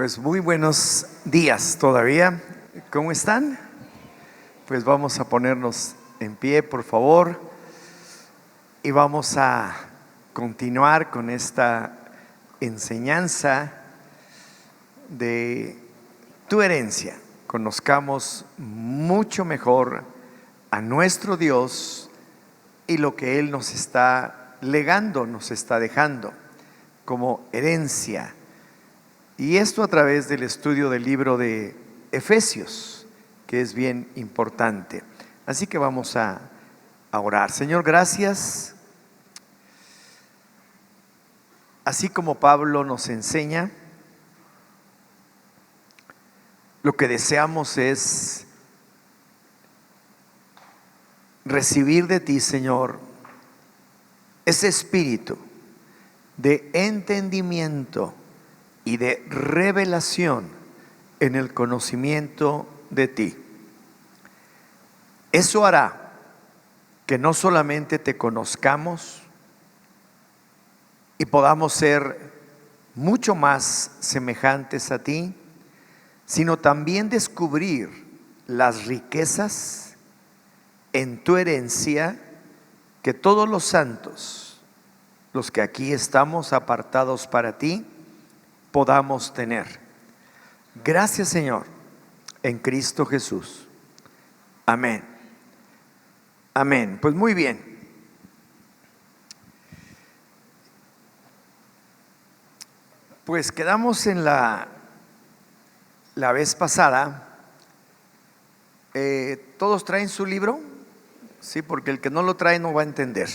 Pues muy buenos días todavía. ¿Cómo están? Pues vamos a ponernos en pie, por favor, y vamos a continuar con esta enseñanza de tu herencia. Conozcamos mucho mejor a nuestro Dios y lo que Él nos está legando, nos está dejando como herencia. Y esto a través del estudio del libro de Efesios, que es bien importante. Así que vamos a orar. Señor, gracias. Así como Pablo nos enseña, lo que deseamos es recibir de ti, Señor, ese espíritu de entendimiento y de revelación en el conocimiento de ti. Eso hará que no solamente te conozcamos y podamos ser mucho más semejantes a ti, sino también descubrir las riquezas en tu herencia que todos los santos, los que aquí estamos apartados para ti, podamos tener. Gracias, Señor, en Cristo Jesús. Amén. Amén. Pues muy bien. Pues quedamos en la vez pasada. ¿Todos traen su libro? Sí, porque el que no lo trae no va a entender.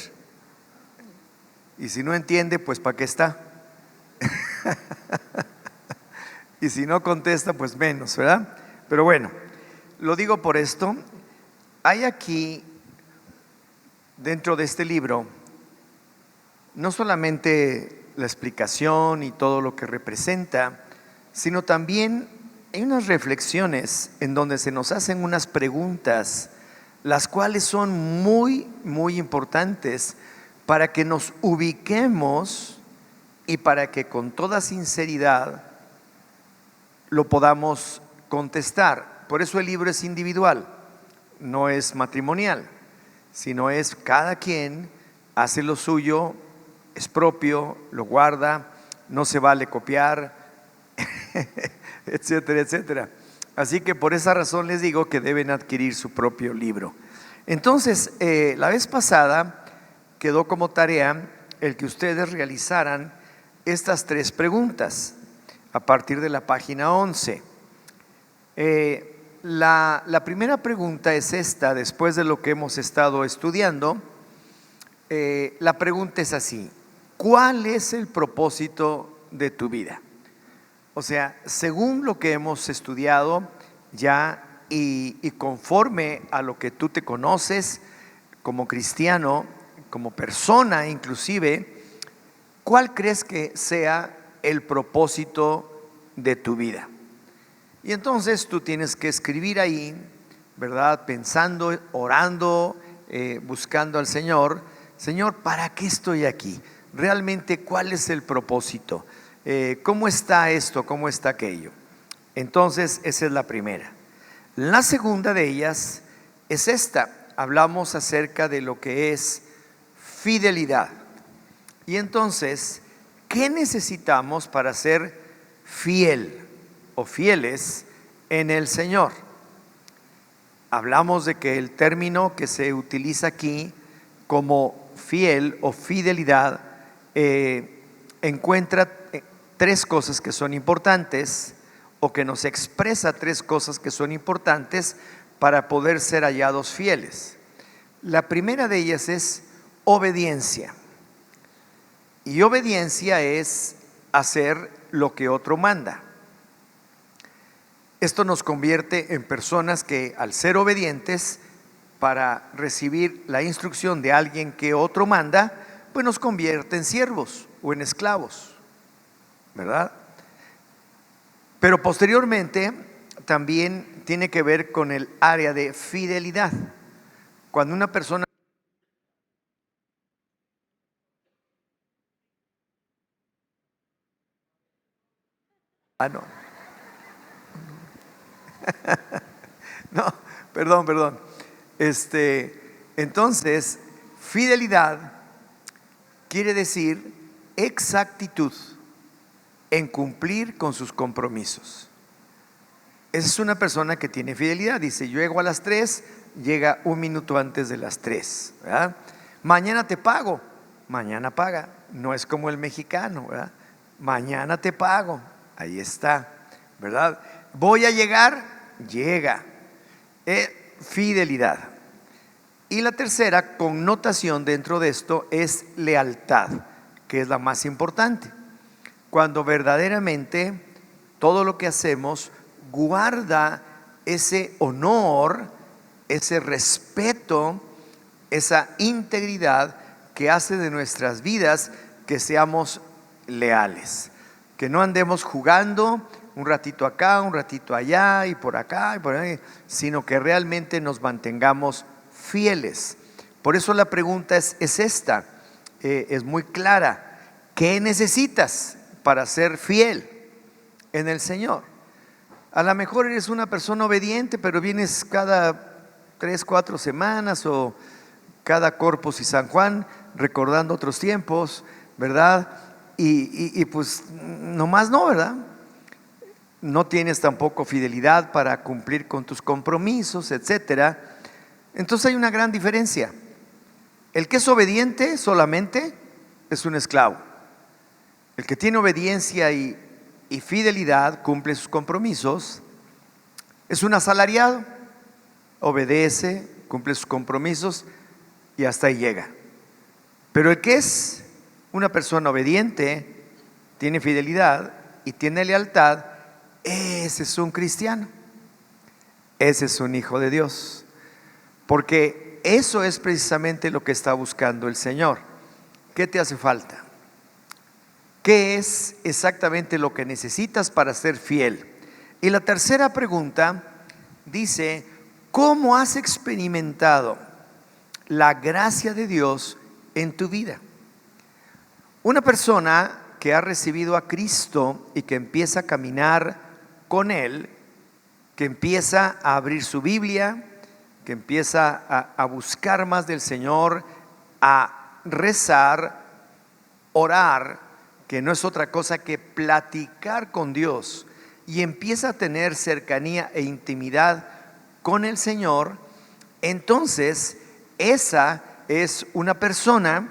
Y si no entiende, pues ¿para qué está? Y si no contesta, pues menos, ¿verdad? Pero bueno, lo digo por esto. Hay aquí, dentro de este libro, no solamente la explicación y todo lo que representa, sino también hay unas reflexiones en donde se nos hacen unas preguntas, las cuales son muy, muy importantes para que nos ubiquemos y para que con toda sinceridad lo podamos contestar. Por eso el libro es individual, no es matrimonial, sino es cada quien hace lo suyo, es propio, lo guarda, no se vale copiar, etcétera, etcétera. Así que por esa razón les digo que deben adquirir su propio libro. Entonces, la vez pasada quedó como tarea el que ustedes realizaran estas 3 preguntas a partir de la página 11. La primera pregunta es esta, después de lo que hemos estado estudiando. La pregunta es así: ¿cuál es el propósito de tu vida? O sea, según lo que hemos estudiado ya y conforme a lo que tú te conoces como cristiano, como persona inclusive, ¿cuál crees que sea el propósito de tu vida? Y entonces tú tienes que escribir ahí, ¿verdad? Pensando, orando, buscando al Señor. Señor, ¿para qué estoy aquí? Realmente, ¿cuál es el propósito? ¿Cómo está esto? ¿Cómo está aquello? Entonces, esa es la primera. La segunda de ellas es esta. Hablamos acerca de lo que es fidelidad. Y entonces, ¿qué necesitamos para ser fiel o fieles en el Señor? Hablamos de que el término que se utiliza aquí como fiel o fidelidad encuentra 3 cosas que son importantes, o que nos expresa 3 cosas que son importantes para poder ser hallados fieles. La primera de ellas es obediencia. Y obediencia es hacer lo que otro manda. Esto nos convierte en personas que, al ser obedientes para recibir la instrucción de alguien que otro manda, pues nos convierte en siervos o en esclavos, ¿verdad? Pero posteriormente también tiene que ver con el área de fidelidad. Cuando una persona no. No, perdón. Entonces, fidelidad quiere decir exactitud en cumplir con sus compromisos. Esa es una persona que tiene fidelidad. Dice, yo llego a las 3, llega un minuto antes de las 3, ¿verdad? Mañana te pago, mañana paga. No es como el mexicano, ¿verdad? Mañana te pago, ahí está, ¿verdad? Voy a llegar, llega. Fidelidad. Y la tercera connotación dentro de esto es lealtad, que es la más importante. Cuando verdaderamente todo lo que hacemos guarda ese honor, ese respeto, esa integridad que hace de nuestras vidas que seamos leales, que no andemos jugando un ratito acá, un ratito allá y por acá y por ahí, sino que realmente nos mantengamos fieles. Por eso la pregunta es esta, es muy clara. ¿Qué necesitas para ser fiel en el Señor? A lo mejor eres una persona obediente, pero vienes cada 3, 4 semanas o cada Corpus y San Juan recordando otros tiempos, ¿verdad? Y pues nomás no, ¿verdad? No tienes tampoco fidelidad para cumplir con tus compromisos, etcétera. Entonces hay una gran diferencia. El que es obediente solamente es un esclavo. El que tiene obediencia y fidelidad, cumple sus compromisos, es un asalariado. Obedece, cumple sus compromisos y hasta ahí llega. Pero el que es una persona obediente, tiene fidelidad y tiene lealtad, ese es un cristiano, ese es un hijo de Dios, porque eso es precisamente lo que está buscando el Señor. ¿Qué te hace falta? ¿Qué es exactamente lo que necesitas para ser fiel? Y la tercera pregunta dice, ¿cómo has experimentado la gracia de Dios en tu vida? Una persona que ha recibido a Cristo y que empieza a caminar con Él, que empieza a abrir su Biblia, que empieza a buscar más del Señor, a rezar, orar, que no es otra cosa que platicar con Dios, y empieza a tener cercanía e intimidad con el Señor, entonces esa es una persona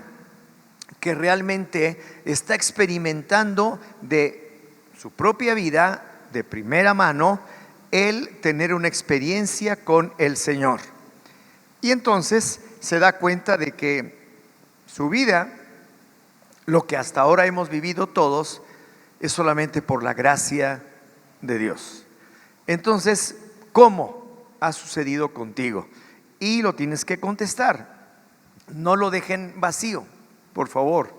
que realmente está experimentando de su propia vida, de primera mano, el tener una experiencia con el Señor. Y entonces se da cuenta de que su vida, lo que hasta ahora hemos vivido todos, es solamente por la gracia de Dios. Entonces, ¿cómo ha sucedido contigo? Y lo tienes que contestar. No lo dejen vacío, por favor.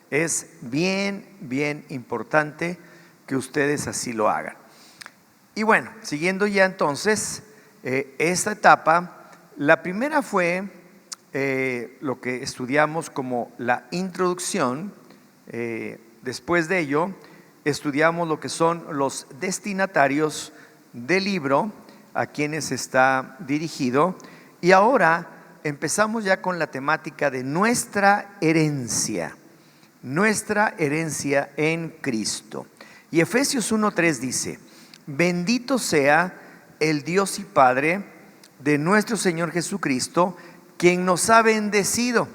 Es bien importante que ustedes así lo hagan. Y bueno, siguiendo ya entonces esta etapa, la primera fue lo que estudiamos como la introducción. Después de ello, estudiamos lo que son los destinatarios del libro, a quienes está dirigido, y ahora empezamos ya con la temática de nuestra herencia en Cristo. Y Efesios 1:3 dice, bendito sea el Dios y Padre de nuestro Señor Jesucristo, quien nos ha bendecido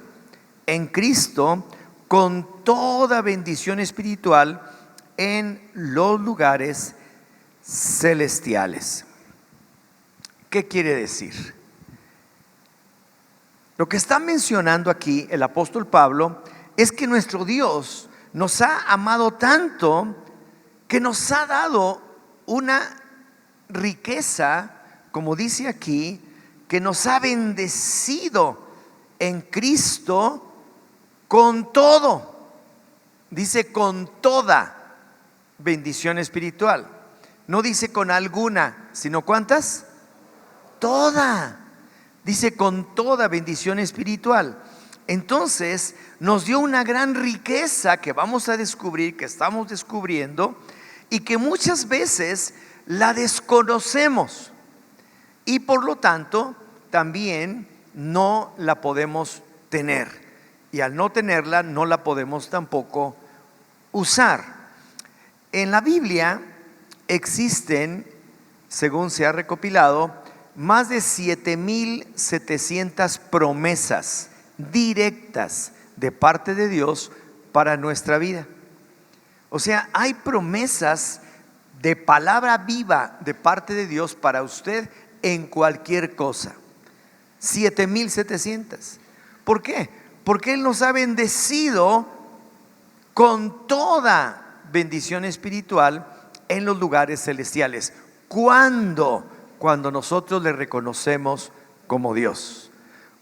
en Cristo con toda bendición espiritual en los lugares celestiales. ¿Qué quiere decir? Lo que está mencionando aquí el apóstol Pablo es que nuestro Dios nos ha amado tanto que nos ha dado una riqueza, como dice aquí, que nos ha bendecido en Cristo con todo. Dice con toda bendición espiritual. No dice con alguna, sino ¿cuántas? Toda. Dice con toda bendición espiritual. Entonces nos dio una gran riqueza que vamos a descubrir, que estamos descubriendo, y que muchas veces la desconocemos y por lo tanto también no la podemos tener, y al no tenerla no la podemos tampoco usar. En la Biblia existen, según se ha recopilado, más de 7,700 promesas directas de parte de Dios para nuestra vida. O sea, hay promesas de palabra viva de parte de Dios para usted en cualquier cosa. 7,700. ¿Por qué? Porque Él nos ha bendecido con toda bendición espiritual en los lugares celestiales. ¿Cuándo? Cuando nosotros le reconocemos como Dios.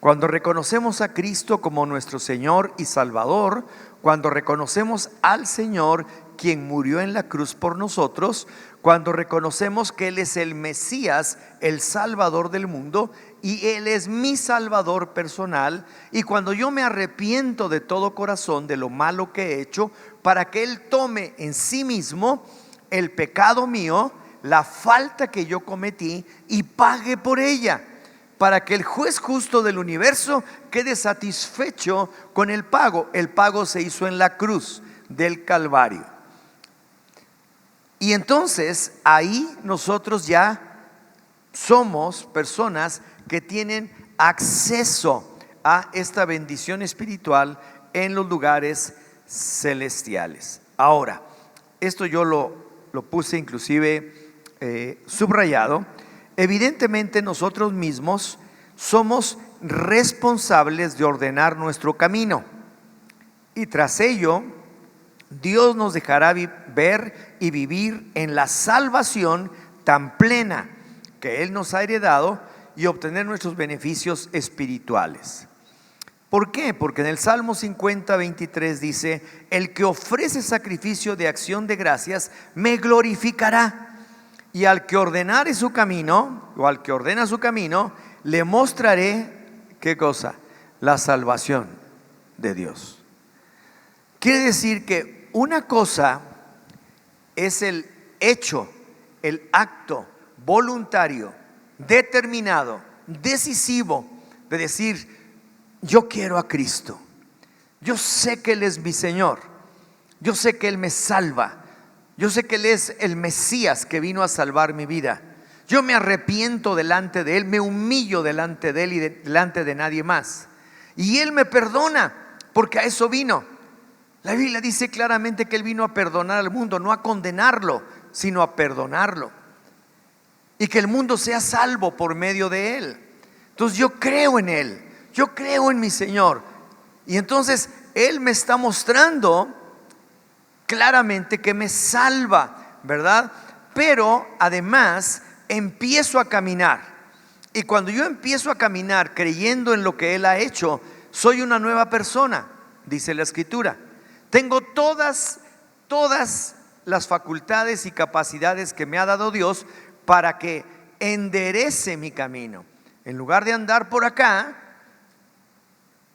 Cuando reconocemos a Cristo como nuestro Señor y Salvador, cuando reconocemos al Señor quien murió en la cruz por nosotros, cuando reconocemos que Él es el Mesías, el Salvador del mundo, y Él es mi Salvador personal, y cuando yo me arrepiento de todo corazón de lo malo que he hecho, para que Él tome en sí mismo el pecado mío, la falta que yo cometí, y pague por ella, para que el juez justo del universo quede satisfecho con el pago. El pago se hizo en la cruz del Calvario. Y entonces ahí nosotros ya somos personas que tienen acceso a esta bendición espiritual en los lugares celestiales. Ahora, esto yo lo puse inclusive subrayado. Evidentemente nosotros mismos somos responsables de ordenar nuestro camino, y tras ello Dios nos dejará ver y vivir en la salvación tan plena que Él nos ha heredado y obtener nuestros beneficios espirituales. ¿Por qué? Porque en el Salmo 50:23 dice: el que ofrece sacrificio de acción de gracias me glorificará, y al que ordenare su camino, o al que ordena su camino, le mostraré, ¿qué cosa? La salvación de Dios. Quiere decir que una cosa es el hecho, el acto voluntario, determinado, decisivo de decir: yo quiero a Cristo, yo sé que Él es mi Señor, yo sé que Él me salva, yo sé que Él es el Mesías que vino a salvar mi vida. Yo me arrepiento delante de Él, me humillo delante de Él y delante de nadie más. Y Él me perdona, porque a eso vino. La Biblia dice claramente que Él vino a perdonar al mundo, no a condenarlo, sino a perdonarlo. Y que el mundo sea salvo por medio de Él. Entonces yo creo en Él, yo creo en mi Señor. Y entonces Él me está mostrando claramente que me salva, ¿verdad? Pero además empiezo a caminar. Y cuando yo empiezo a caminar creyendo en lo que Él ha hecho, soy una nueva persona, dice la Escritura. Tengo todas las facultades y capacidades que me ha dado Dios para que enderece mi camino. En lugar de andar por acá,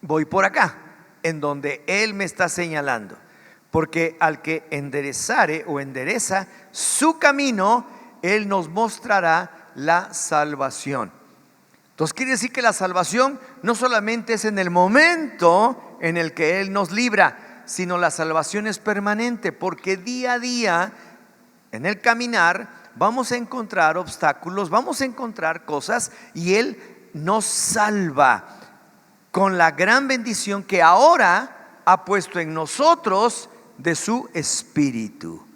voy por acá, en donde Él me está señalando. Porque al que enderezare o endereza su camino, Él nos mostrará la salvación. Entonces quiere decir que la salvación no solamente es en el momento en el que Él nos libra, sino la salvación es permanente, porque día a día en el caminar vamos a encontrar obstáculos, vamos a encontrar cosas, y Él nos salva con la gran bendición que ahora ha puesto en nosotros de su Espíritu.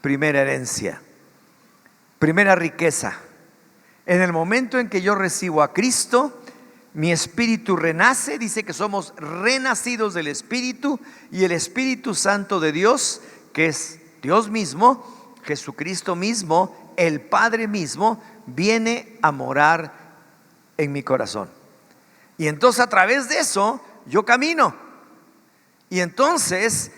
Primera herencia, primera riqueza. En el momento en que yo recibo a Cristo, mi espíritu renace. Dice que somos renacidos del Espíritu, y el Espíritu Santo de Dios, que es Dios mismo, Jesucristo mismo, el Padre mismo, viene a morar en mi corazón. Y entonces a través de eso yo camino, y entonces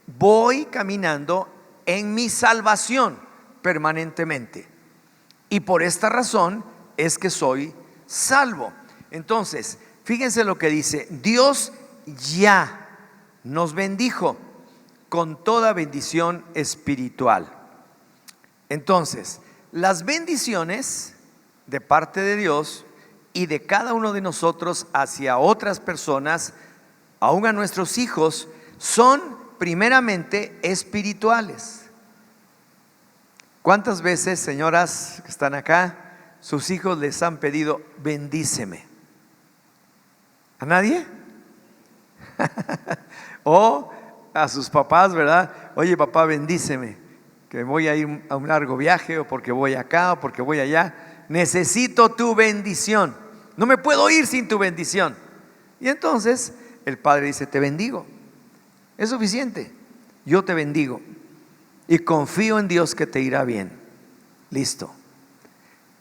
voy caminando en mi salvación permanentemente. Y por esta razón es que soy salvo. Entonces, fíjense lo que dice: Dios ya nos bendijo con toda bendición espiritual. Entonces, las bendiciones de parte de Dios y de cada uno de nosotros hacia otras personas, aún a nuestros hijos, son primeramente espirituales. ¿Cuántas veces, señoras que están acá, sus hijos les han pedido bendíceme? ¿A nadie? O a sus papás, ¿verdad? Oye, papá, bendíceme, que voy a ir a un largo viaje, o porque voy acá, o porque voy allá. Necesito tu bendición. No me puedo ir sin tu bendición. Y entonces el padre dice: te bendigo. Es suficiente. Yo te bendigo. Y confío en Dios que te irá bien. Listo.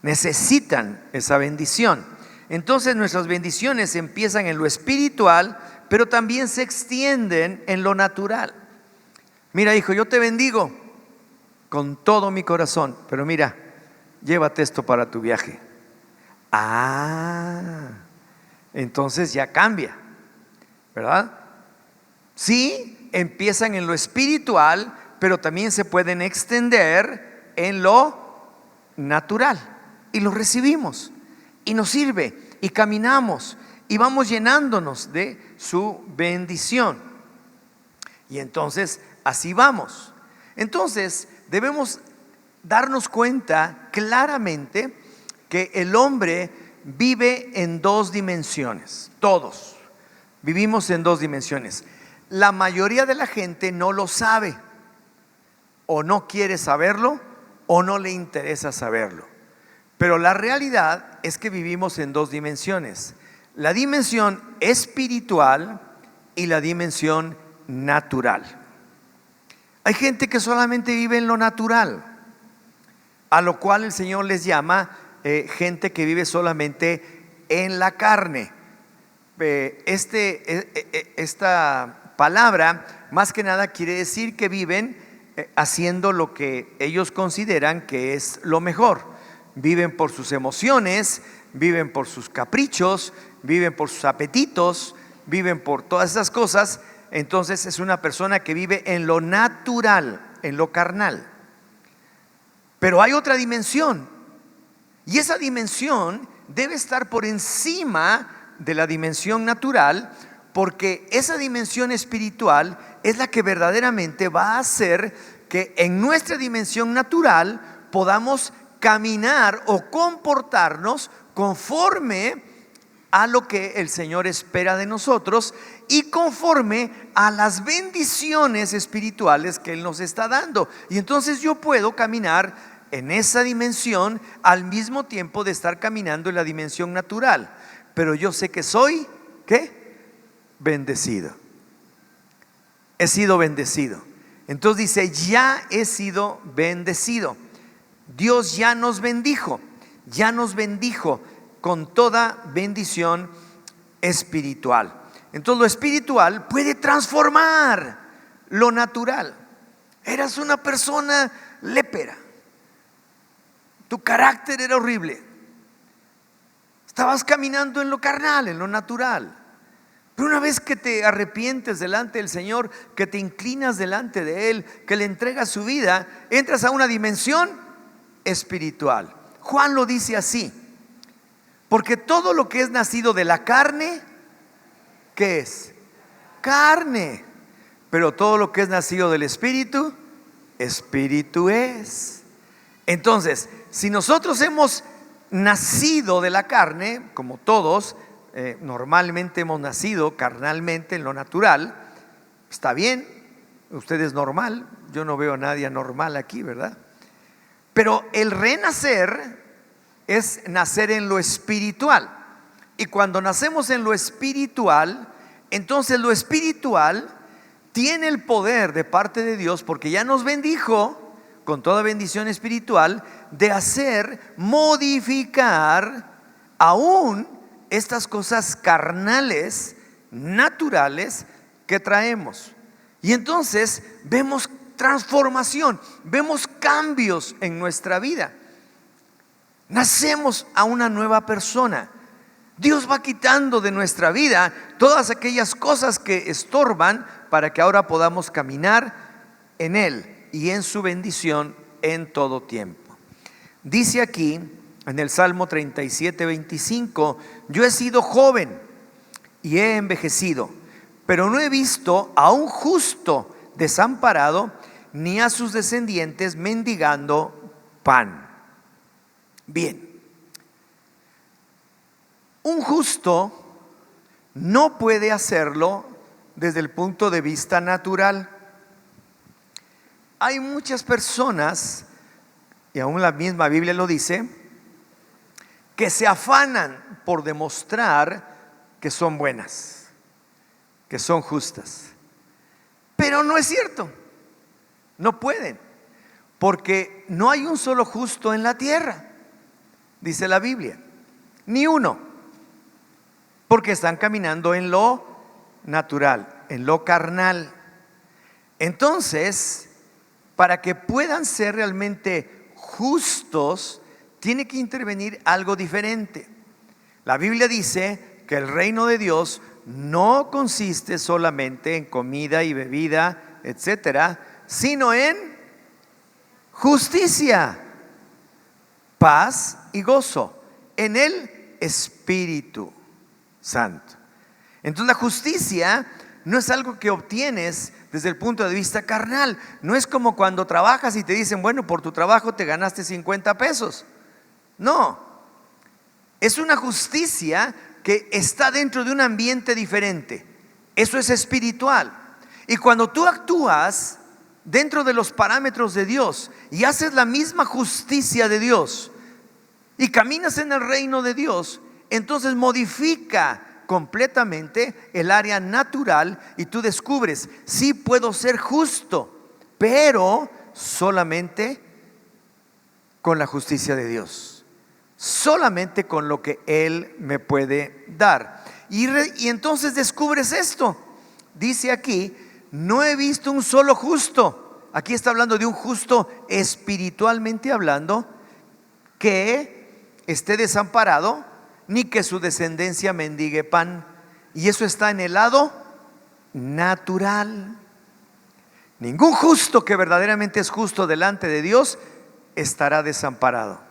Necesitan esa bendición. Entonces nuestras bendiciones empiezan en lo espiritual, pero también se extienden en lo natural. Mira, hijo, yo te bendigo con todo mi corazón, pero mira, llévate esto para tu viaje. Entonces ya cambia, ¿verdad? Sí, empiezan en lo espiritual, pero también se pueden extender en lo natural. Y lo recibimos, y nos sirve, y caminamos, y vamos llenándonos de su bendición. Y entonces así vamos. Entonces debemos darnos cuenta claramente que el hombre vive en dos dimensiones. Todos vivimos en dos dimensiones. La mayoría de la gente no lo sabe, o no quiere saberlo, o no le interesa saberlo. Pero la realidad es que vivimos en dos dimensiones: la dimensión espiritual y la dimensión natural. Hay gente que solamente vive en lo natural, a lo cual el Señor les llama gente que vive solamente en la carne. Esta palabra más que nada quiere decir que viven haciendo lo que ellos consideran que es lo mejor. Viven por sus emociones, viven por sus caprichos, viven por sus apetitos, viven por todas esas cosas. Entonces es una persona que vive en lo natural, en lo carnal. Pero hay otra dimensión, y esa dimensión debe estar por encima de la dimensión natural, porque esa dimensión espiritual es la que verdaderamente va a hacer que en nuestra dimensión natural podamos caminar o comportarnos conforme a lo que el Señor espera de nosotros y conforme a las bendiciones espirituales que Él nos está dando. Y entonces yo puedo caminar en esa dimensión al mismo tiempo de estar caminando en la dimensión natural. Pero yo sé que soy, ¿qué? Bendecido. He sido bendecido. Entonces dice: ya he sido bendecido. Dios ya nos bendijo con toda bendición espiritual. Entonces lo espiritual puede transformar lo natural. Eras una persona lépera, tu carácter era horrible, estabas caminando en lo carnal, en lo natural. Pero una vez que te arrepientes delante del Señor, que te inclinas delante de Él, que le entregas su vida, entras a una dimensión espiritual. Juan lo dice así: porque todo lo que es nacido de la carne, ¿qué es? Carne. Pero todo lo que es nacido del Espíritu, Espíritu es. Entonces, si nosotros hemos nacido de la carne, como todos, normalmente hemos nacido carnalmente en lo natural, está bien, usted es normal, yo no veo a nadie anormal aquí, ¿verdad? Pero el renacer es nacer en lo espiritual. Y cuando nacemos en lo espiritual, entonces lo espiritual tiene el poder de parte de Dios, porque ya nos bendijo con toda bendición espiritual, de hacer modificar aún estas cosas carnales, naturales que traemos. Y entonces vemos transformación, vemos cambios en nuestra vida. Nacemos a una nueva persona. Dios va quitando de nuestra vida todas aquellas cosas que estorban para que ahora podamos caminar en Él y en su bendición en todo tiempo. Dice aquí en el Salmo 37, 25: yo he sido joven y he envejecido, pero no he visto a un justo desamparado, ni a sus descendientes mendigando pan. Bien, un justo no puede hacerlo desde el punto de vista natural. Hay muchas personas, y aún la misma Biblia lo dice, que se afanan por demostrar que son buenas, que son justas. Pero no es cierto, no pueden, porque no hay un solo justo en la tierra, dice la Biblia, ni uno, porque están caminando en lo natural, en lo carnal. Entonces, para que puedan ser realmente justos, tiene que intervenir algo diferente. La Biblia dice que el reino de Dios no consiste solamente en comida y bebida, etcétera, sino en justicia, paz y gozo en el Espíritu Santo. Entonces la justicia no es algo que obtienes desde el punto de vista carnal. No es como cuando trabajas y te dicen, bueno, por tu trabajo te ganaste 50 pesos. No, es una justicia que está dentro de un ambiente diferente. Eso es espiritual. Y cuando tú actúas dentro de los parámetros de Dios y haces la misma justicia de Dios y caminas en el reino de Dios, entonces modifica completamente el área natural y tú descubres, sí puedo ser justo, pero solamente con la justicia de Dios, solamente con lo que Él me puede dar. Y entonces descubres esto. Dice aquí, no he visto un solo justo. Aquí está hablando de un justo espiritualmente hablando, que esté desamparado, ni que su descendencia mendigue pan. Y eso está en el lado natural. Ningún justo que verdaderamente es justo delante de Dios estará desamparado,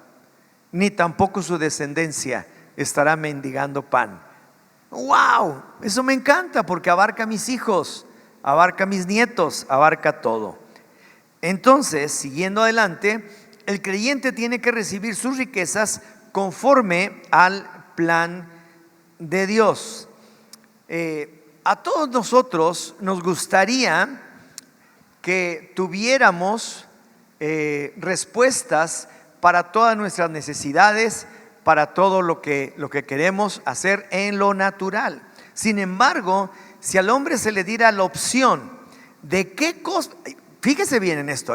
ni tampoco su descendencia estará mendigando pan. ¡Wow! Eso me encanta porque abarca a mis hijos, abarca a mis nietos, abarca todo. Entonces, siguiendo adelante, el creyente tiene que recibir sus riquezas conforme al plan de Dios. A todos nosotros nos gustaría que tuviéramos respuestas para todas nuestras necesidades, para todo lo que queremos hacer en lo natural. Sin embargo, si al hombre se le diera la opción de qué cosa, fíjese bien en esto,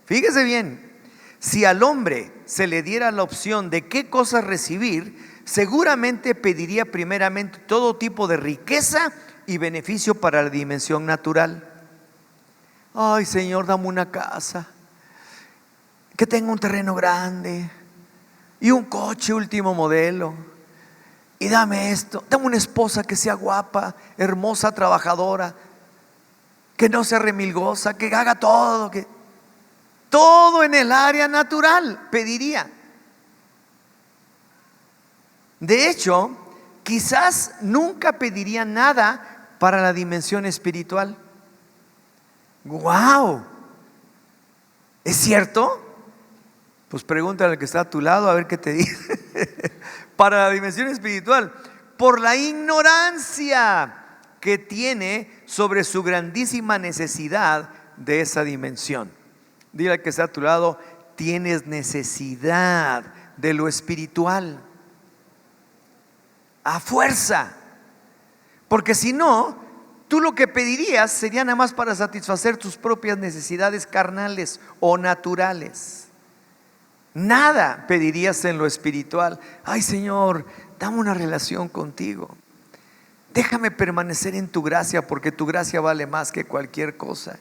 fíjese bien, si al hombre se le diera la opción de qué cosas recibir, seguramente pediría primeramente todo tipo de riqueza y beneficio para la dimensión natural. Ay, Señor, dame una casa, que tenga un terreno grande y un coche último modelo, y dame esto, dame una esposa que sea guapa, hermosa, trabajadora, que no sea remilgosa, que haga todo, que todo en el área natural pediría. De hecho, quizás nunca pediría nada para la dimensión espiritual. ¡Wow! ¿Es cierto? Pues pregúntale al que está a tu lado a ver qué te dice. Para la dimensión espiritual, por la ignorancia que tiene sobre su grandísima necesidad de esa dimensión. Dile al que está a tu lado, tienes necesidad de lo espiritual, a fuerza, porque si no, tú lo que pedirías sería nada más para satisfacer tus propias necesidades carnales o naturales. Nada pedirías en lo espiritual. Ay, Señor, dame una relación contigo, déjame permanecer en tu gracia, porque tu gracia vale más que cualquier cosa.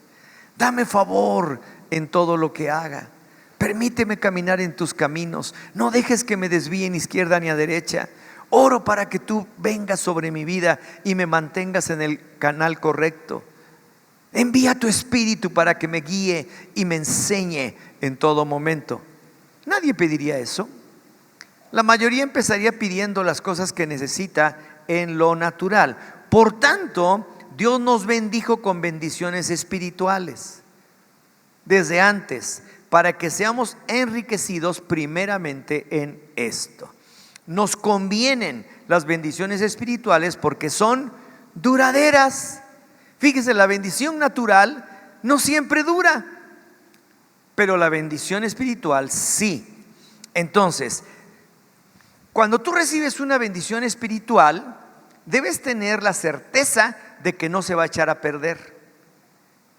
Dame favor en todo lo que haga, permíteme caminar en tus caminos, no dejes que me desvíe ni izquierda ni a derecha. Oro para que tú vengas sobre mi vida y me mantengas en el canal correcto. Envía tu espíritu para que me guíe y me enseñe en todo momento. Nadie pediría eso. La mayoría empezaría pidiendo las cosas que necesita en lo natural. Por tanto, Dios nos bendijo con bendiciones espirituales desde antes, para que seamos enriquecidos primeramente en esto. Nos convienen las bendiciones espirituales porque son duraderas. Fíjese, la bendición natural no siempre dura, pero la bendición espiritual sí. Entonces, cuando tú recibes una bendición espiritual, debes tener la certeza de que no se va a echar a perder.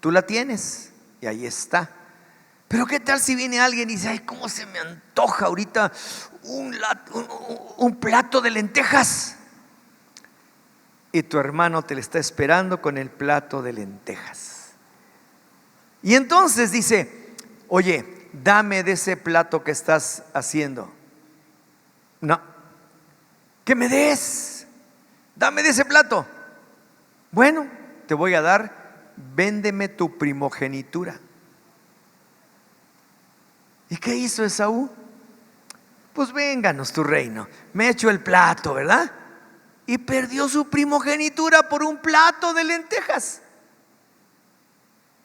Tú la tienes y ahí está. Pero ¿qué tal si viene alguien y dice: ay, cómo se me antoja ahorita un plato de lentejas? Y tu hermano te le está esperando con el plato de lentejas. Y entonces dice: oye, dame de ese plato que estás haciendo. No, que me des, dame de ese plato. Bueno, te voy a dar, véndeme tu primogenitura. ¿Y qué hizo Esaú? Pues vénganos tu reino. Me echó el plato, ¿verdad? Y perdió su primogenitura por un plato de lentejas.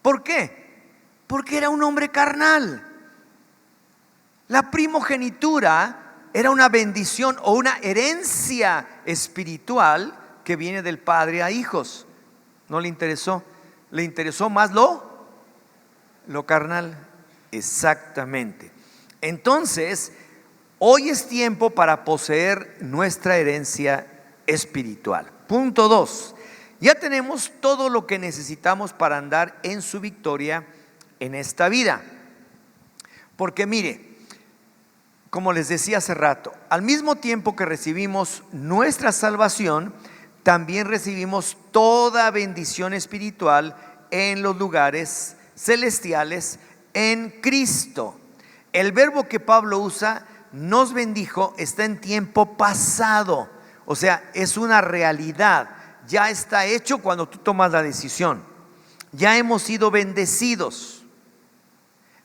¿Por qué? Porque era un hombre carnal. La primogenitura era una bendición o una herencia espiritual que viene del padre a hijos. No le interesó. Le interesó más lo carnal. Exactamente. Entonces, hoy es tiempo para poseer nuestra herencia espiritual. Punto 2. Ya tenemos todo lo que necesitamos para andar en su victoria en esta vida. Porque mire, como les decía hace rato, al mismo tiempo que recibimos nuestra salvación, también recibimos toda bendición espiritual en los lugares celestiales en Cristo. El verbo que Pablo usa, nos bendijo, está en tiempo pasado. O sea, es una realidad. Ya está hecho cuando tú tomas la decisión. Ya hemos sido bendecidos.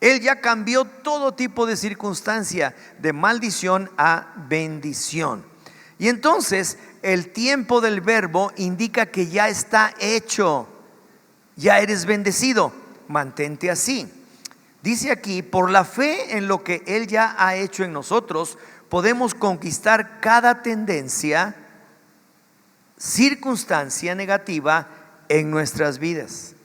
Él ya cambió todo tipo de circunstancia, de maldición a bendición. Y entonces el tiempo del verbo indica que ya está hecho. Ya eres bendecido. Mantente así. Dice aquí: por la fe en lo que Él ya ha hecho en nosotros, podemos conquistar cada tendencia, circunstancia negativa en nuestras vidas.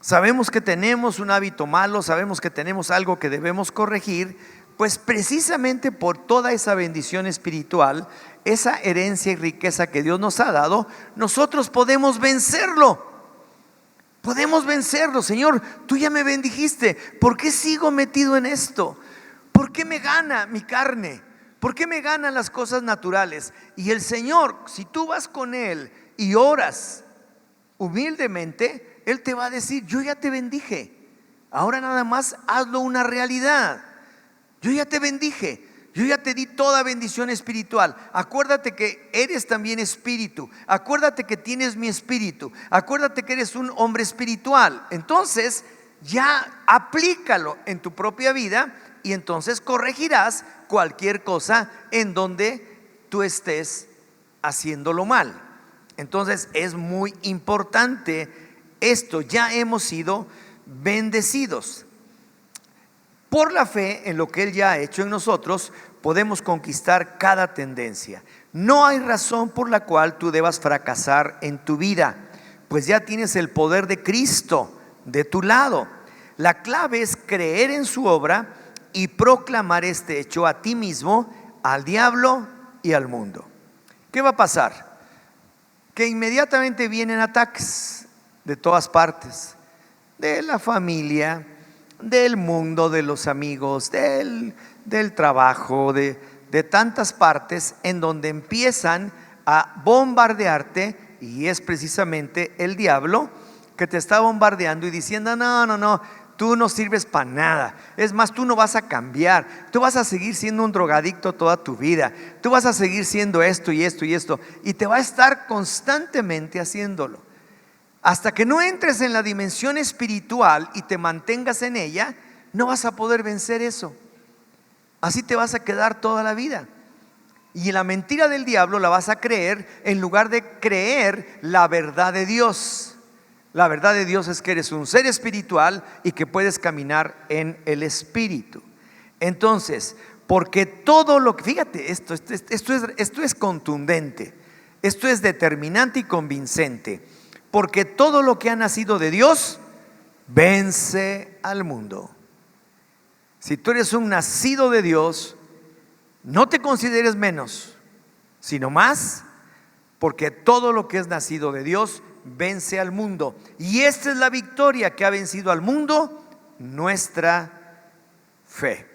Sabemos que tenemos un hábito malo, sabemos que tenemos algo que debemos corregir, pues precisamente por toda esa bendición espiritual, esa herencia y riqueza que Dios nos ha dado, nosotros podemos vencerlo. Podemos vencerlo. Señor, tú ya me bendijiste. ¿Por qué sigo metido en esto? ¿Por qué me gana mi carne? ¿Por qué me ganan las cosas naturales? Y el Señor, si tú vas con Él y oras humildemente, Él te va a decir: yo ya te bendije. Ahora nada más hazlo una realidad. Yo ya te bendije. Yo ya te di toda bendición espiritual. Acuérdate que eres también espíritu. Acuérdate que tienes mi espíritu. Acuérdate que eres un hombre espiritual. Entonces ya aplícalo en tu propia vida y entonces corregirás cualquier cosa en donde tú estés haciéndolo mal. Entonces es muy importante esto. Ya hemos sido bendecidos. Por la fe en lo que Él ya ha hecho en nosotros, podemos conquistar cada tendencia. No hay razón por la cual tú debas fracasar en tu vida, pues ya tienes el poder de Cristo de tu lado. La clave es creer en su obra y proclamar este hecho a ti mismo, al diablo y al mundo. ¿Qué va a pasar? Que inmediatamente vienen ataques de todas partes, de la familia, del mundo, de los amigos, del trabajo, de tantas partes en donde empiezan a bombardearte, y es precisamente el diablo que te está bombardeando y diciendo: no, tú no sirves para nada. Es más, tú no vas a cambiar. Tú vas a seguir siendo un drogadicto toda tu vida. Tú vas a seguir siendo esto y esto y esto. Y te va a estar constantemente haciéndolo. Hasta que no entres en la dimensión espiritual y te mantengas en ella, no vas a poder vencer eso. Así te vas a quedar toda la vida. Y la mentira del diablo la vas a creer en lugar de creer la verdad de Dios. La verdad de Dios es que eres un ser espiritual y que puedes caminar en el espíritu. Entonces, porque todo lo que, fíjate, esto es contundente, esto es determinante y convincente. Porque todo lo que ha nacido de Dios vence al mundo. Si tú eres un nacido de Dios, no te consideres menos, sino más, porque todo lo que es nacido de Dios vence al mundo. Y esta es la victoria que ha vencido al mundo, nuestra fe.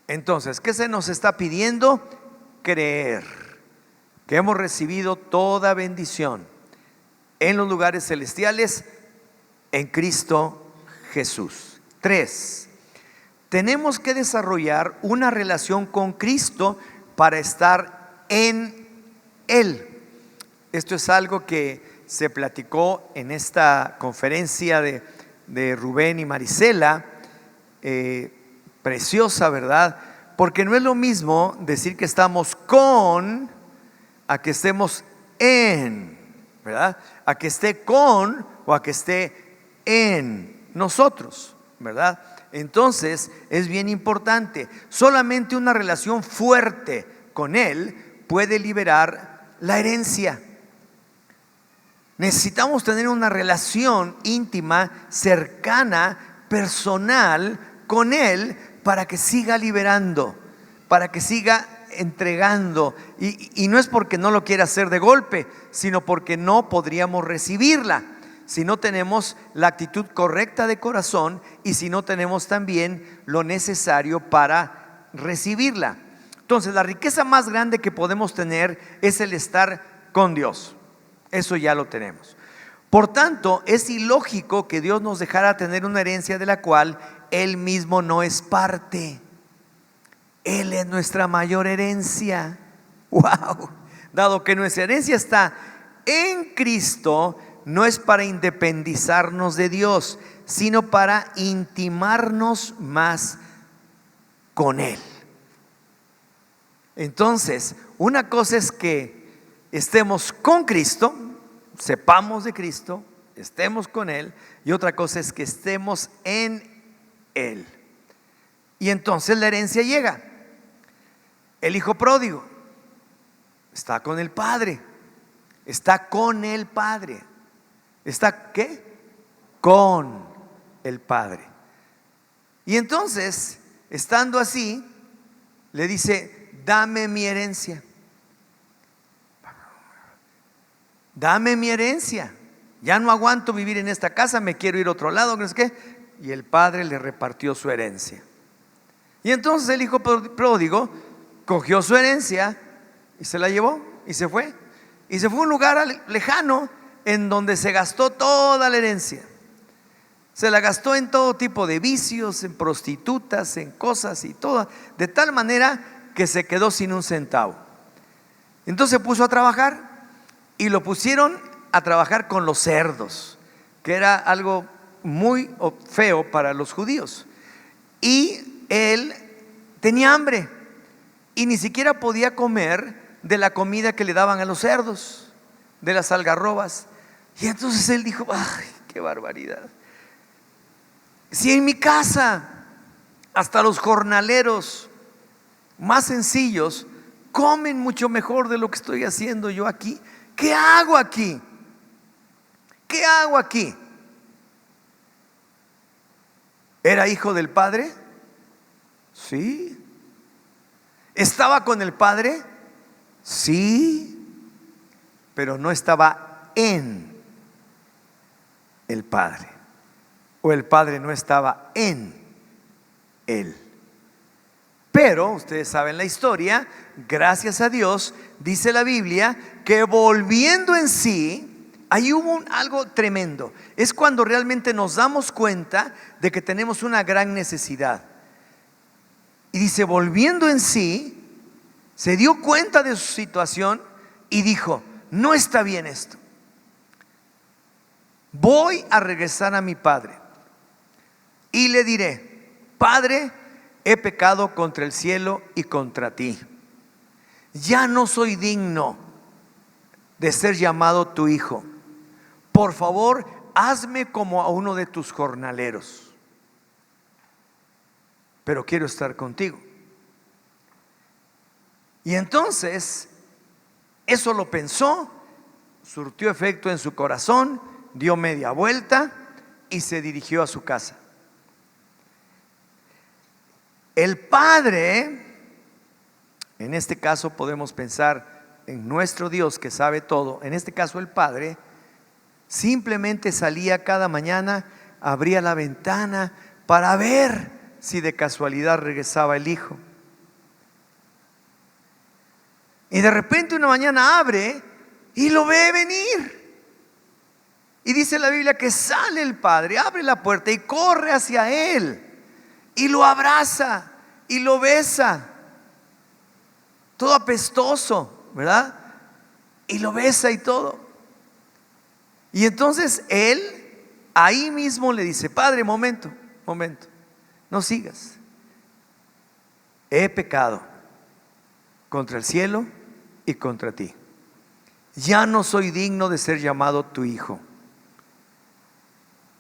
Entonces, ¿qué se nos está pidiendo? Creer que hemos recibido toda bendición en los lugares celestiales en Cristo Jesús. 3. Tenemos que desarrollar una relación con Cristo para estar en Él. Esto es algo que se platicó en esta conferencia de Rubén y Marisela, preciosa, ¿verdad? Porque no es lo mismo decir que estamos con a que estemos en, ¿verdad? A que esté con o a que esté en nosotros, ¿verdad? Entonces es bien importante. Solamente una relación fuerte con Él puede liberar la herencia. Necesitamos tener una relación íntima, cercana, personal con Él para que siga liberando, para que siga entregando. Y no es porque no lo quiera hacer de golpe, sino porque no podríamos recibirla si no tenemos la actitud correcta de corazón y si no tenemos también lo necesario para recibirla. Entonces, la riqueza más grande que podemos tener es el estar con Dios. Eso ya lo tenemos. Por tanto, es ilógico que Dios nos dejara tener una herencia de la cual Él mismo no es parte. Él es nuestra mayor herencia. ¡Wow! Dado que nuestra herencia está en Cristo, no es para independizarnos de Dios, sino para intimarnos más con Él. Entonces, una cosa es que estemos con Cristo, sepamos de Cristo, estemos con Él, y otra cosa es que estemos en Él. Y entonces la herencia llega. El hijo pródigo está con el Padre, está con el Padre. ¿Está qué? Con el Padre. Y entonces, estando así, le dice: dame mi herencia. Dame mi herencia. Ya no aguanto vivir en esta casa, me quiero ir a otro lado, ¿no es qué? Y el padre le repartió su herencia. Y entonces el hijo pródigo cogió su herencia y se la llevó y se fue. Y se fue a un lugar lejano en donde se gastó toda la herencia. Se la gastó en todo tipo de vicios, en prostitutas, en cosas y todo, de tal manera que se quedó sin un centavo. Entonces se puso a trabajar y lo pusieron a trabajar con los cerdos, que era algo muy feo para los judíos. Y él tenía hambre y ni siquiera podía comer de la comida que le daban a los cerdos, de las algarrobas. Y entonces él dijo: ¡ay, qué barbaridad! Si en mi casa hasta los jornaleros más sencillos comen mucho mejor de lo que estoy haciendo yo aquí, ¿qué hago aquí? ¿Qué hago aquí? ¿Era hijo del Padre? Sí. ¿Estaba con el Padre? Sí. Pero no estaba en el Padre, o el Padre no estaba en él. Pero ustedes saben la historia, gracias a Dios, dice la Biblia que volviendo en sí, ahí hubo algo tremendo. Es cuando realmente nos damos cuenta de que tenemos una gran necesidad. Y dice: volviendo en sí, se dio cuenta de su situación y dijo: no está bien esto. voy a regresar a mi padre y le diré: Padre, he pecado contra el cielo y contra ti. Ya no soy digno de ser llamado tu hijo. Por favor, hazme como a uno de tus jornaleros. Pero quiero estar contigo. Y entonces, eso lo pensó, surtió efecto en su corazón, dio media vuelta y se dirigió a su casa. El padre, en este caso podemos pensar en nuestro Dios que sabe todo. En este caso el padre simplemente salía cada mañana, abría la ventana para ver si de casualidad regresaba el hijo. Y de repente una mañana abre y lo ve venir. Y dice la Biblia que sale el padre, abre la puerta y corre hacia él. Y lo abraza y lo besa. Todo apestoso, ¿verdad? Y lo besa y todo. Y entonces él ahí mismo le dice: Padre, momento, no sigas. He pecado contra el cielo y contra ti. Ya no soy digno de ser llamado tu hijo.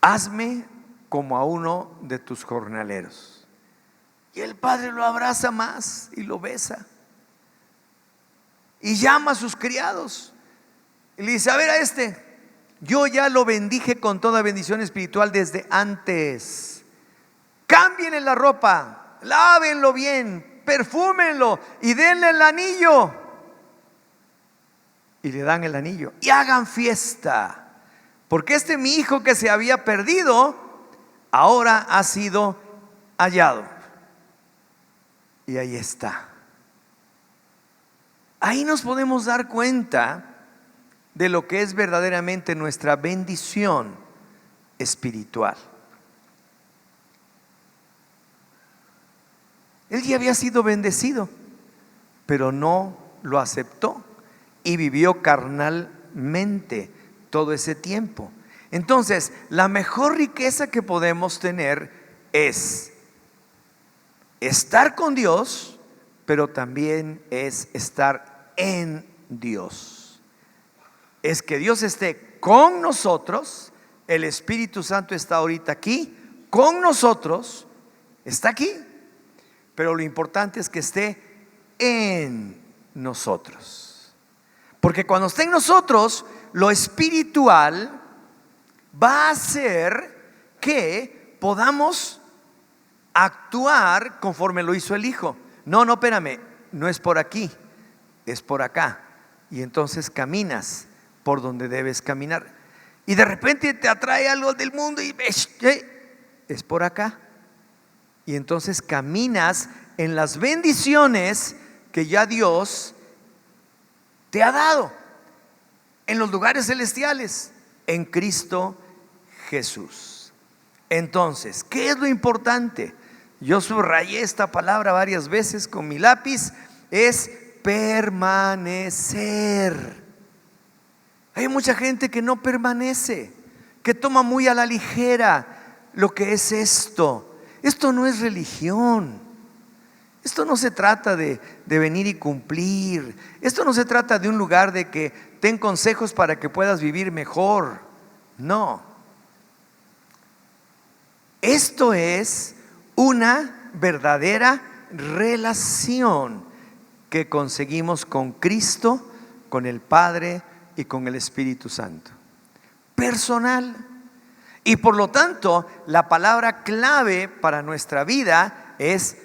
Hazme como a uno de tus jornaleros. Y el padre lo abraza más y lo besa. Y llama a sus criados. Y le dice: a ver a este, yo ya lo bendije con toda bendición espiritual desde antes. Cámbienle la ropa, lávenlo bien, perfúmenlo y denle el anillo. Y le dan el anillo y hagan fiesta, porque este mi hijo que se había perdido ahora ha sido hallado. Y ahí está. Ahí nos podemos dar cuenta de lo que es verdaderamente nuestra bendición espiritual. Él ya había sido bendecido, pero no lo aceptó y vivió carnalmente todo ese tiempo. Entonces, la mejor riqueza que podemos tener es estar con Dios, pero también es estar en Dios. Es que Dios esté con nosotros. El Espíritu Santo está ahorita aquí con nosotros, está aquí, pero lo importante es que esté en nosotros. Porque cuando esté en nosotros, lo espiritual va a hacer que podamos actuar conforme lo hizo el Hijo. No, espérame, no es por aquí, es por acá. Y entonces caminas por donde debes caminar. Y de repente te atrae algo del mundo y ves, es por acá. Y entonces caminas en las bendiciones que ya Dios te ha dado en los lugares celestiales en Cristo Jesús. Entonces, ¿qué es lo importante? Yo subrayé esta palabra varias veces con mi lápiz: es permanecer. Hay mucha gente que no permanece, que toma muy a la ligera lo que es esto. Esto no es religión. Esto no se trata de venir y cumplir. Esto no se trata de un lugar de que ten consejos para que puedas vivir mejor. No. Esto es una verdadera relación que conseguimos con Cristo, con el Padre y con el Espíritu Santo. Personal. Y por lo tanto, la palabra clave para nuestra vida es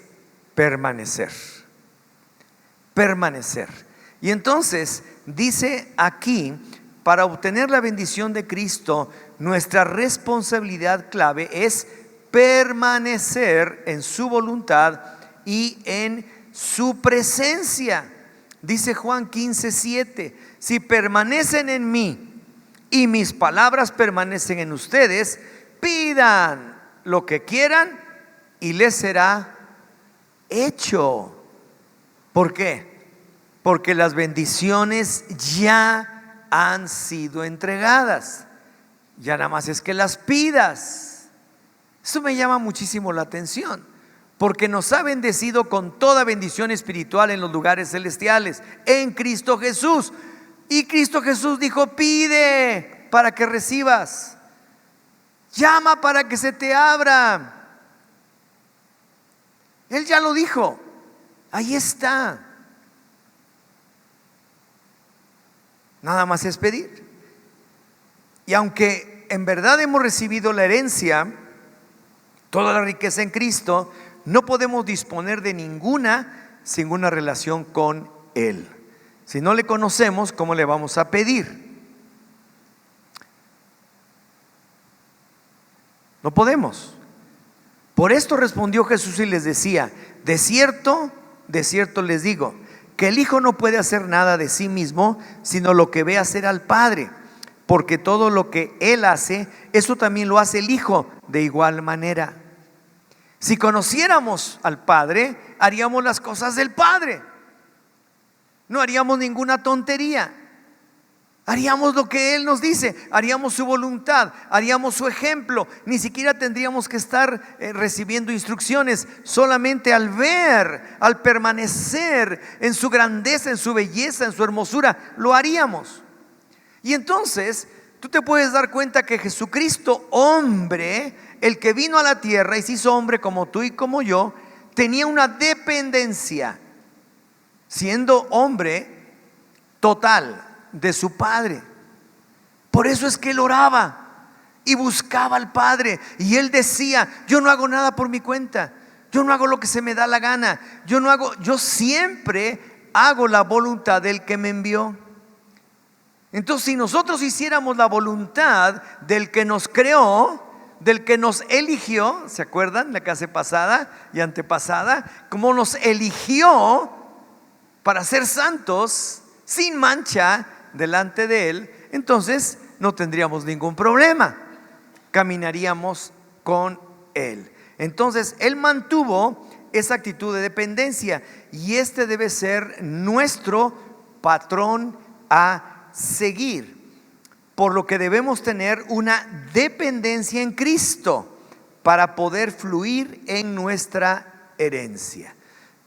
permanecer. Permanecer. Y entonces dice aquí: para obtener la bendición de Cristo, nuestra responsabilidad clave es permanecer en su voluntad y en su presencia. Dice Juan 15:7: si permanecen en mí y mis palabras permanecen en ustedes, pidan lo que quieran y les será hecho. ¿Por qué? Porque las bendiciones ya han sido entregadas. ya nada más es que las pidas. Eso me llama muchísimo la atención, porque nos ha bendecido con toda bendición espiritual en los lugares celestiales, en Cristo Jesús. Y Cristo Jesús dijo: pide para que recibas, llama para que se te abra. Él ya lo dijo, ahí está. Nada más es pedir. Y aunque en verdad hemos recibido la herencia, toda la riqueza en Cristo, no podemos disponer de ninguna sin una relación con Él. Si no le conocemos, ¿cómo le vamos a pedir? No podemos. Por esto respondió Jesús y les decía: de cierto les digo, que el Hijo no puede hacer nada de sí mismo, sino lo que ve hacer al Padre. Porque todo lo que Él hace, eso también lo hace el Hijo de igual manera. Si conociéramos al Padre, haríamos las cosas del Padre. No haríamos ninguna tontería. Haríamos lo que Él nos dice, haríamos su voluntad, haríamos su ejemplo. Ni siquiera tendríamos que estar recibiendo instrucciones. Solamente al ver, al permanecer en su grandeza, en su belleza, en su hermosura, lo haríamos. Y entonces tú te puedes dar cuenta que Jesucristo, hombre, el que vino a la tierra y se hizo hombre como tú y como yo, tenía una dependencia, siendo hombre total, de su Padre. Por eso es que él oraba y buscaba al Padre, y él decía: yo no hago nada por mi cuenta, yo no hago lo que se me da la gana, yo siempre hago la voluntad del que me envió. Entonces, si nosotros hiciéramos la voluntad del que nos creó, del que nos eligió, ¿se acuerdan la clase pasada y antepasada? Cómo nos eligió para ser santos, sin mancha delante de Él. Entonces no tendríamos ningún problema, caminaríamos con Él. Entonces Él mantuvo esa actitud de dependencia, y este debe ser nuestro patrón a seguir, por lo que debemos tener una dependencia en Cristo para poder fluir en nuestra herencia.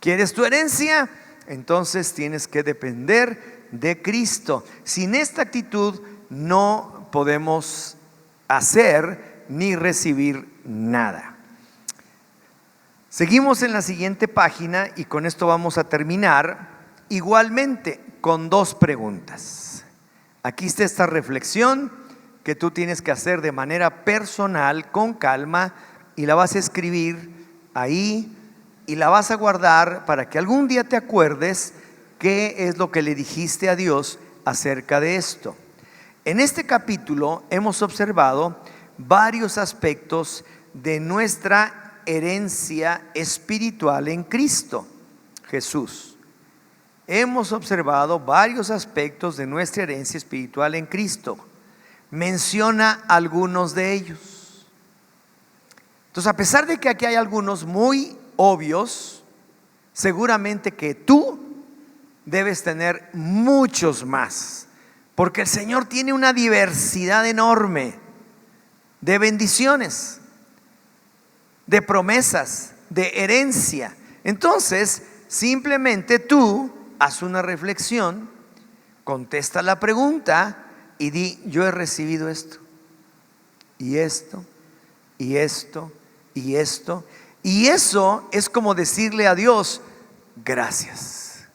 ¿Quieres tu herencia? Entonces tienes que depender de Cristo. Sin esta actitud no podemos hacer ni recibir nada. Seguimos en la siguiente página y con esto vamos a terminar, igualmente con dos preguntas. Aquí está esta reflexión que tú tienes que hacer de manera personal, con calma, y la vas a escribir ahí y la vas a guardar para que algún día te acuerdes qué es lo que le dijiste a Dios acerca de esto. En este capítulo hemos observado varios aspectos de nuestra herencia espiritual en Cristo Jesús. Hemos observado varios aspectos de nuestra herencia espiritual en Cristo. Menciona algunos de ellos. Entonces, a pesar de que aquí hay algunos muy obvios, seguramente que tú debes tener muchos más, porque el Señor tiene una diversidad enorme de bendiciones, de promesas, de herencia. Entonces, simplemente tú haz una reflexión, contesta la pregunta y di: yo he recibido esto, y esto, y esto, y esto. Y eso es como decirle a Dios: gracias.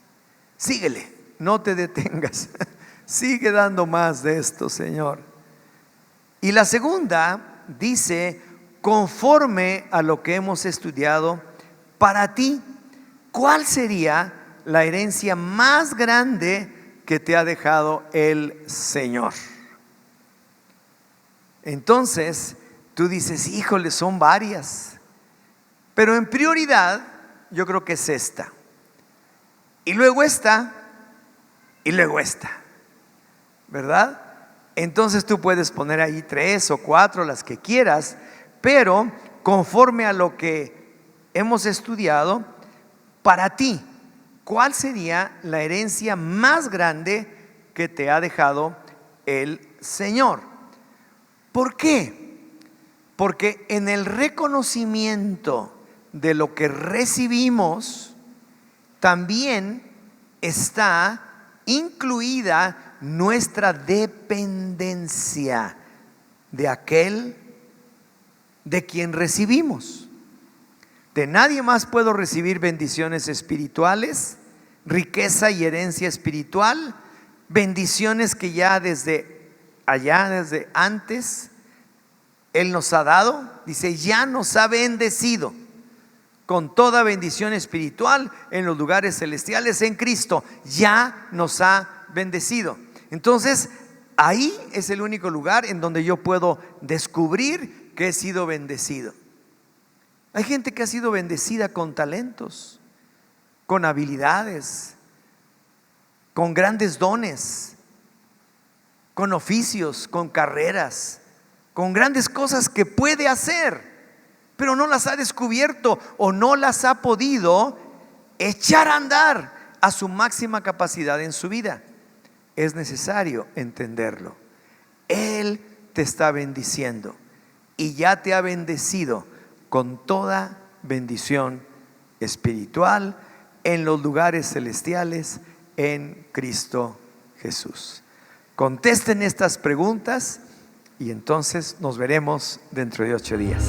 Síguele, no te detengas. Sigue dando más de esto, Señor. Y la segunda dice: conforme a lo que hemos estudiado, para ti, ¿cuál sería la herencia más grande que te ha dejado el Señor? Entonces tú dices: híjole, son varias, pero en prioridad yo creo que es esta, y luego esta, y luego esta, ¿verdad? Entonces tú puedes poner ahí 3 o 4, las que quieras, pero conforme a lo que hemos estudiado, para ti, ¿cuál sería la herencia más grande que te ha dejado el Señor? ¿Por qué? Porque en el reconocimiento de lo que recibimos, también está incluida nuestra dependencia de aquel de quien recibimos. De nadie más puedo recibir bendiciones espirituales, riqueza y herencia espiritual, bendiciones que ya desde allá, desde antes, Él nos ha dado. Dice, ya nos ha bendecido con toda bendición espiritual en los lugares celestiales en Cristo. Ya nos ha bendecido. Entonces, ahí es el único lugar en donde yo puedo descubrir que he sido bendecido. Hay gente que ha sido bendecida con talentos, con habilidades, con grandes dones, con oficios, con carreras, con grandes cosas que puede hacer, pero no las ha descubierto o no las ha podido echar a andar a su máxima capacidad en su vida. Es necesario entenderlo. Él te está bendiciendo y ya te ha bendecido con toda bendición espiritual en los lugares celestiales en Cristo Jesús. Contesten estas preguntas y entonces nos veremos dentro de 8 días.